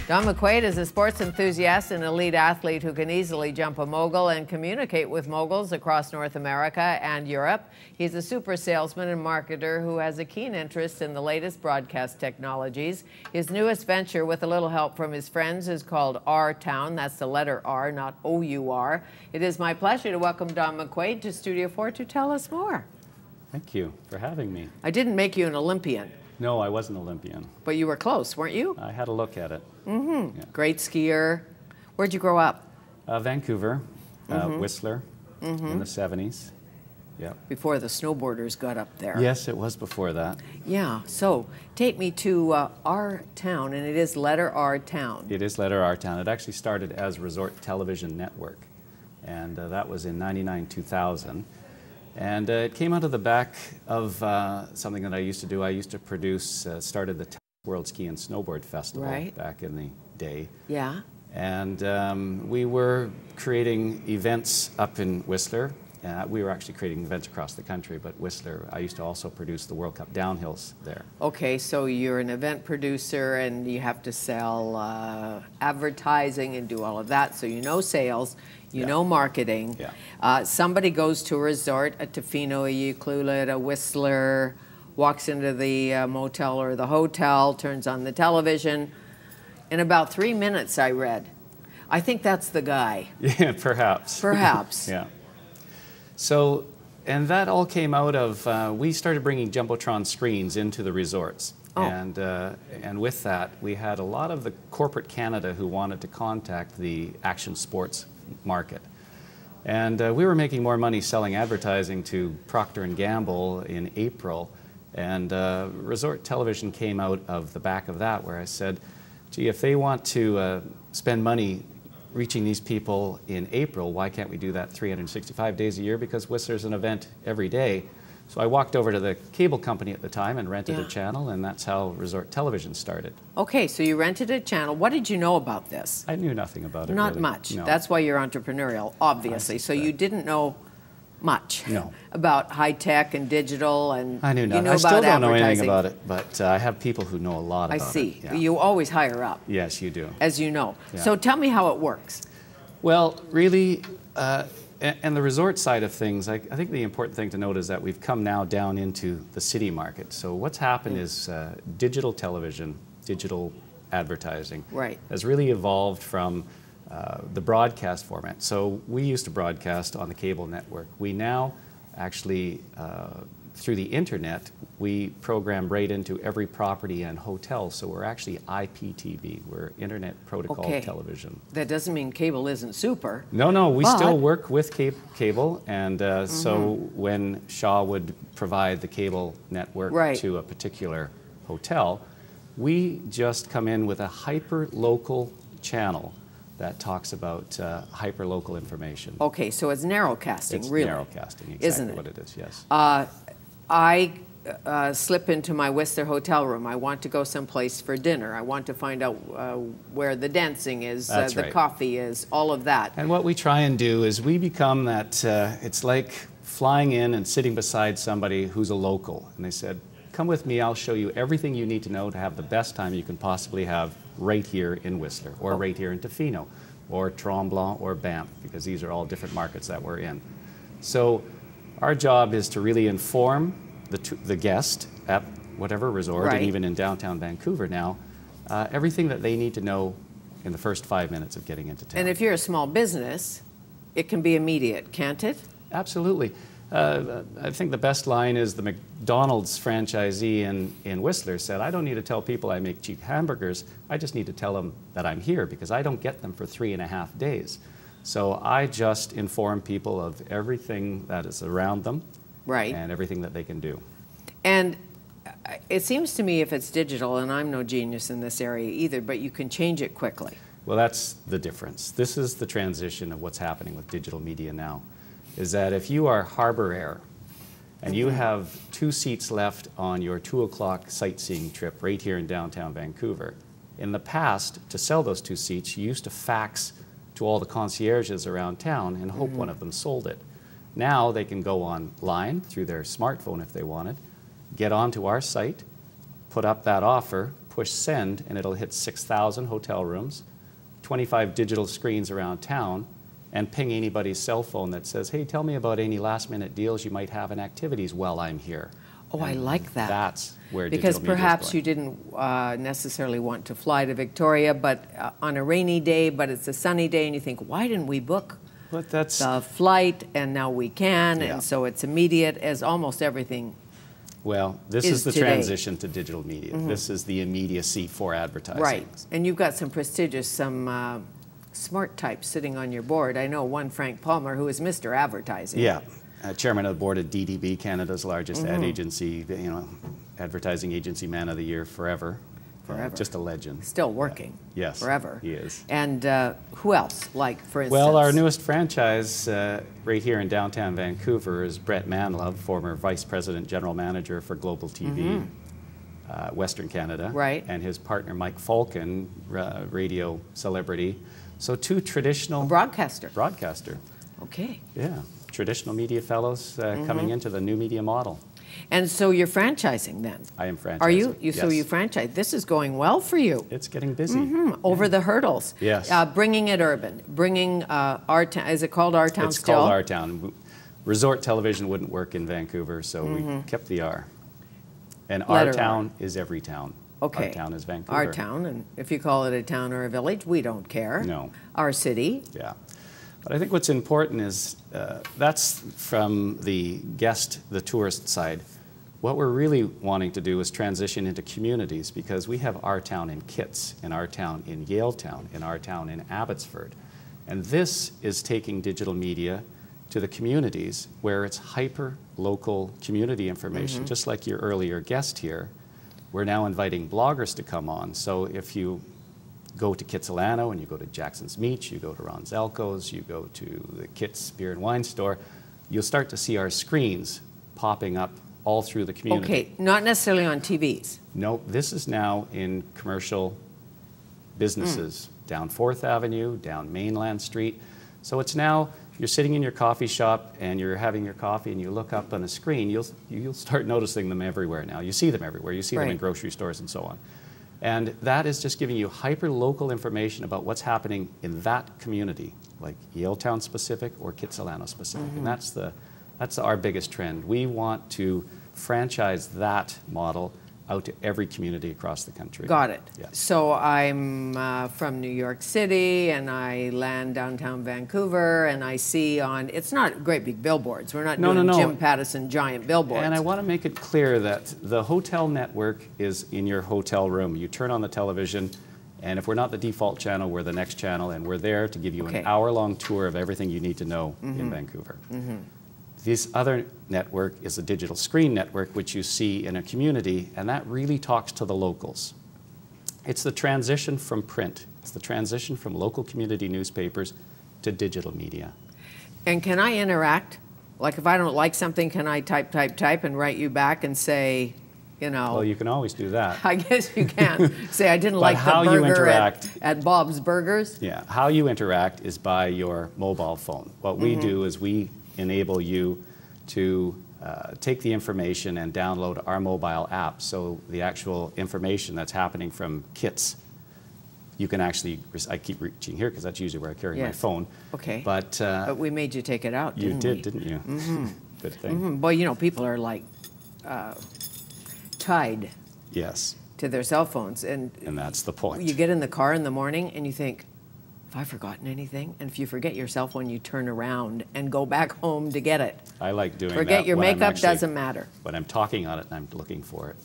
Don McQuaid is a sports enthusiast and elite athlete who can easily jump a mogul and communicate with moguls across North America and Europe. He's a super salesman and marketer who has a keen interest in the latest broadcast technologies. His newest venture, with a little help from his friends, is called RTOWN. That's the letter R, not O-U-R. It is my pleasure to welcome Don McQuaid to Studio 4 to tell us more. Thank you for having me. I didn't make you an Olympian. No, I wasn't Olympian. But you were close, weren't you? I had a look at it. Mm-hmm. Yeah. Great skier. Where'd you grow up? Vancouver, Whistler, in the 70s. Yeah. Before the snowboarders got up there. Yes, it was before that. Yeah, so take me to RTOWN, and it is letter RTOWN. It is letter RTOWN. It actually started as Resort Television Network, and that was in 99-2000. And it came out of the back of something that I used to do. I used to produce, started the World Ski and Snowboard Festival back in the day. Yeah. And we were creating events up in Whistler. We were actually creating events across the country, but Whistler, I used to also produce the World Cup downhills there. Okay, so you're an event producer and you have to sell advertising and do all of that, so you know sales. You know marketing. Yeah. Somebody goes to a resort, a Tofino, a Ucluelet, a Whistler, walks into the motel or the hotel, turns on the television. In about 3 minutes, I read. I think that's the guy. Yeah, perhaps. Perhaps. Yeah. So, and that all came out of, we started bringing Jumbotron screens into the resorts. Oh. And with that, we had a lot of the corporate Canada who wanted to contact the action sports market. And we were making more money selling advertising to Procter & Gamble in April, and Resort Television came out of the back of that, where I said, gee, if they want to spend money reaching these people in April, why can't we do that 365 days a year? Because Whistler's an event every day. So I walked over to the cable company at the time and rented a channel, and that's how Resort Television started. Okay, so you rented a channel. What did you know about this? I knew nothing about it. Not really. Much. No. That's why you're entrepreneurial, obviously. So you didn't know much about high tech and digital, and I knew nothing. I still don't know anything about it, but I have people who know a lot about it. I see. Yeah. You always hire up. Yes, you do. As you know. Yeah. So tell me how it works. Well, really, and the resort side of things, I think the important thing to note is that we've come now down into the city market. So what's happened is digital television, digital advertising has really evolved from the broadcast format. So we used to broadcast on the cable network. We now actually, through the internet, we program right into every property and hotel. So we're actually IPTV. We're Internet Protocol Television. That doesn't mean cable isn't super. No, no, we still work with cable. And so when Shaw would provide the cable network to a particular hotel, we just come in with a hyper-local channel that talks about hyper-local information. Okay, so it's narrowcasting, really. It's narrowcasting, exactly. Isn't it? What it is, yes. I slip into my Whistler hotel room. I want to go someplace for dinner. I want to find out where the dancing is, the coffee is, all of that. And what we try and do is we become that, it's like flying in and sitting beside somebody who's a local. And they said, come with me, I'll show you everything you need to know to have the best time you can possibly have right here in Whistler, or right here in Tofino, or Tremblant, or Banff, because these are all different markets that we're in. So our job is to really inform the guest at whatever resort, and even in downtown Vancouver now, everything that they need to know in the first 5 minutes of getting into town. And if you're a small business, it can be immediate, can't it? Absolutely. I think the best line is the McDonald's franchisee in Whistler said, I don't need to tell people I make cheap hamburgers, I just need to tell them that I'm here because I don't get them for 3.5 days. So I just inform people of everything that is around them and everything that they can do. And it seems to me if it's digital, and I'm no genius in this area either, but you can change it quickly. Well, that's the difference. This is the transition of what's happening with digital media now. Is that if you are Harbour Air and you have 2 seats left on your 2 o'clock sightseeing trip right here in downtown Vancouver, in the past, to sell those 2 seats, you used to fax to all the concierges around town and hope one of them sold it. Now they can go online through their smartphone if they wanted, get onto our site, put up that offer, push send, and it'll hit 6,000 hotel rooms, 25 digital screens around town, and ping anybody's cell phone that says, hey, tell me about any last-minute deals you might have in activities while I'm here. Oh, I like that. That's where because digital media is perhaps going. you didn't necessarily want to fly to Victoria, but on a rainy day, but it's a sunny day, and you think, why didn't we book But that's, the flight? And now we can, Yeah. and so it's immediate, as almost everything. well, this is is the today. transition to digital media. This is the immediacy for advertising. Right, and you've got some prestigious, some smart types sitting on your board. I know one, Frank Palmer, who is Mr. Advertising. Yeah, chairman of the board of DDB, Canada's largest ad agency, advertising agency man of the year forever. Forever. Just a legend. Still working. Yeah. Yes. Forever. He is. And who else? Like, for instance? Well, our newest franchise right here in downtown Vancouver is Brett Manlove, former vice president, general manager for Global TV, Western Canada. Right. And his partner, Mike Falcon, radio celebrity. So two traditional... Broadcaster. Broadcaster. Okay. Yeah. Traditional media fellows coming into the new media model. And so you're franchising then? I am franchising. Are you? Yes. So you franchise. This is going well for you. It's getting busy. Over the hurdles. Yes. Bringing it urban. Bringing RTOWN. Is it called RTOWN It's still? called RTOWN. Resort television wouldn't work in Vancouver, so we kept the R. And Letter RTOWN is every town. Okay. RTOWN is Vancouver. Our town, and if you call it a town or a village, we don't care. No. Our city. Yeah. But I think what's important is that's from the guest, the tourist side. What we're really wanting to do is transition into communities, because we have our town in Kitts, and our town in Yaletown, and our town in Abbotsford. And this is taking digital media to the communities where it's hyper-local community information, just like your earlier guest here. We're now inviting bloggers to come on. So if you go to Kitsilano and you go to Jackson's Meach, you go to Ron Zelko's, you go to the Kitts Beer and Wine Store, you'll start to see our screens popping up all through the community. Okay, not necessarily on TVs. No, this is now in commercial businesses, down 4th Avenue, down Mainland Street. So it's now, you're sitting in your coffee shop and you're having your coffee and you look up on a screen, you'll start noticing them everywhere now. You see them everywhere. You see them in grocery stores and so on. And that is just giving you hyper-local information about what's happening in that community, like Yaletown specific or Kitsilano specific. And that's our biggest trend. We want to franchise that model out to every community across the country. Got it. Yeah. So I'm from New York City, and I land downtown Vancouver, and I see on, it's not great big billboards. We're not doing Jim Pattison giant billboards. And I want to make it clear that the hotel network is in your hotel room. You turn on the television, and if we're not the default channel, we're the next channel, and we're there to give you an hour-long tour of everything you need to know in Vancouver. This other network is a digital screen network, which you see in a community, and that really talks to the locals. It's the transition from print. It's the transition from local community newspapers to digital media. And can I interact? Like if I don't like something, can I type and write you back and say, you know? Well, you can always do that. I guess you can. Say I didn't like the how you burger interact, at Bob's Burgers. Yeah, how you interact is by your mobile phone. What we do is we enable you to take the information and download our mobile app. So the actual information that's happening from Kitts, you can actually, I keep reaching here because that's usually where I carry my phone. Okay. But we made you take it out, didn't we? You did, didn't you? Good thing. Boy, you know, people are like tied to their cell phones. And that's the point. You get in the car in the morning and you think, have I forgotten anything? And if you forget your cell phone, you turn around and go back home to get it. I like doing that. Forget your makeup, doesn't matter. When I'm talking on it and I'm looking for it.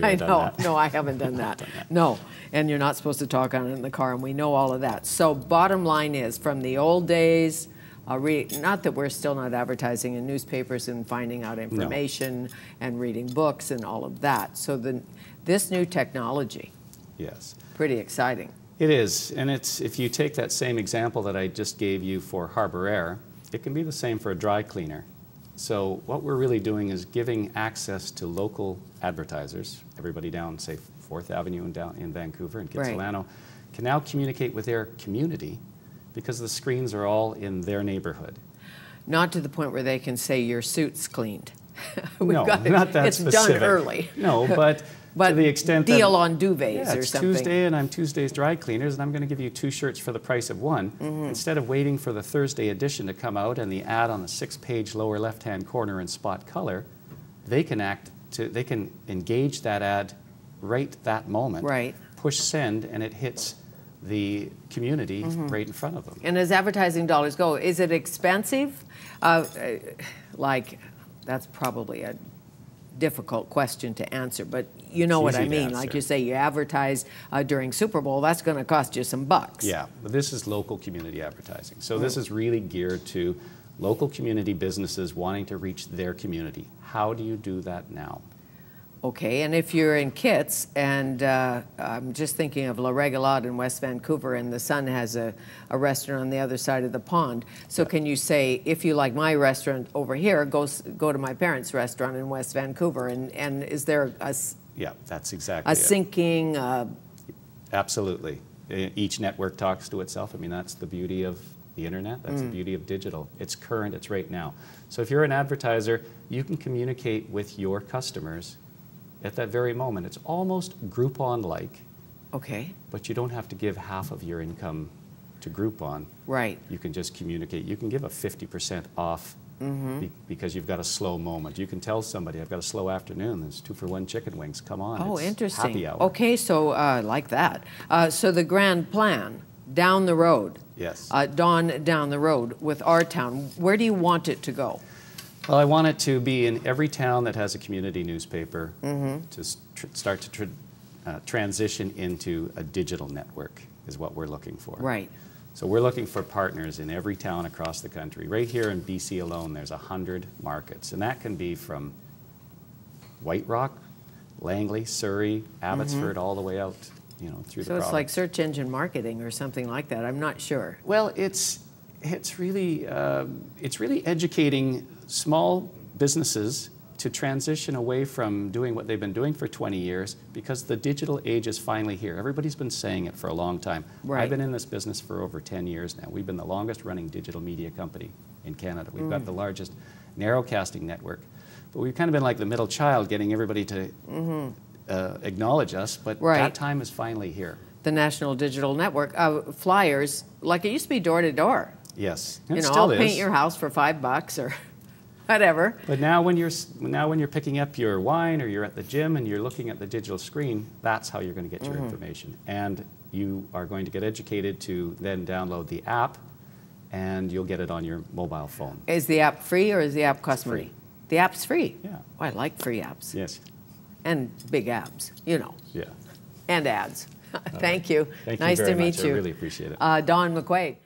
I know. No, I haven't done that. No, and you're not supposed to talk on it in the car, and we know all of that. So bottom line is, from the old days, not that we're still not advertising in newspapers and finding out information and reading books and all of that. So this new technology, pretty exciting. It is, and if you take that same example that I just gave you for Harbour Air, it can be the same for a dry cleaner. So what we're really doing is giving access to local advertisers, everybody down, say, 4th Avenue and down in Vancouver and Kitsilano, can now communicate with their community because the screens are all in their neighborhood. Not to the point where they can say your suit's cleaned. No, not that it's specific. done early. No, but But to the extent deal that, on duvets yeah, or it's something. Tuesday and I'm Tuesday's Dry Cleaners and I'm going to give you 2 shirts for the price of one. Instead of waiting for the Thursday edition to come out and the ad on the 6-page lower left-hand corner in spot color, they can engage that ad right that moment. Right. Push send and it hits the community right in front of them. And as advertising dollars go, is it expensive? Like, that's probably a difficult question to answer, but you know what I mean. Like you say, you advertise during Super Bowl, that's going to cost you some bucks. Yeah, but this is local community advertising. So this is really geared to local community businesses wanting to reach their community. How do you do that now? Okay, and if you're in Kits, and I'm just thinking of La Regalade in West Vancouver, and the Sun has a restaurant on the other side of the pond. So can you say, if you like my restaurant over here, go to my parents' restaurant in West Vancouver, and is there a yeah, that's exactly a syncing? Absolutely. Each network talks to itself. I mean, that's the beauty of the internet. That's the beauty of digital. It's current. It's right now. So if you're an advertiser, you can communicate with your customers at that very moment. It's almost Groupon-like. Okay. But you don't have to give half of your income to Groupon. Right. You can just communicate. You can give a 50% off because you've got a slow moment. You can tell somebody, I've got a slow afternoon. There's 2-for-1 chicken wings. Come on. Oh, it's interesting. Happy hour. Okay, so like that. So the grand plan, down the road. Yes. Dawn, down the road with RTOWN, where do you want it to go? Well, I want it to be in every town that has a community newspaper to start to transition into a digital network is what we're looking for. Right. So we're looking for partners in every town across the country. Right here in BC alone, there's 100 markets, and that can be from White Rock, Langley, Surrey, Abbotsford, all the way out, you know, through the province. So it's like search engine marketing or something like that. I'm not sure. Well, it's really educating small businesses to transition away from doing what they've been doing for 20 years because the digital age is finally here. Everybody's been saying it for a long time. Right. I've been in this business for over 10 years now. We've been the longest running digital media company in Canada. We've got the largest narrowcasting network. But we've kind of been like the middle child, getting everybody to acknowledge us, but that time is finally here. The National Digital Network. Flyers, like it used to be door to door. Yes. You know, I'll paint your house for $5 or whatever. But now when you're picking up your wine or you're at the gym and you're looking at the digital screen, that's how you're going to get your information. And you are going to get educated to then download the app and you'll get it on your mobile phone. Is the app free or is the app cost money? Free. The app's free? Yeah. Oh, I like free apps. Yes. And big abs, you know. Yeah. And ads. Thank you. Thank nice you very to meet much. you. I really appreciate it. Dawn McQuaid.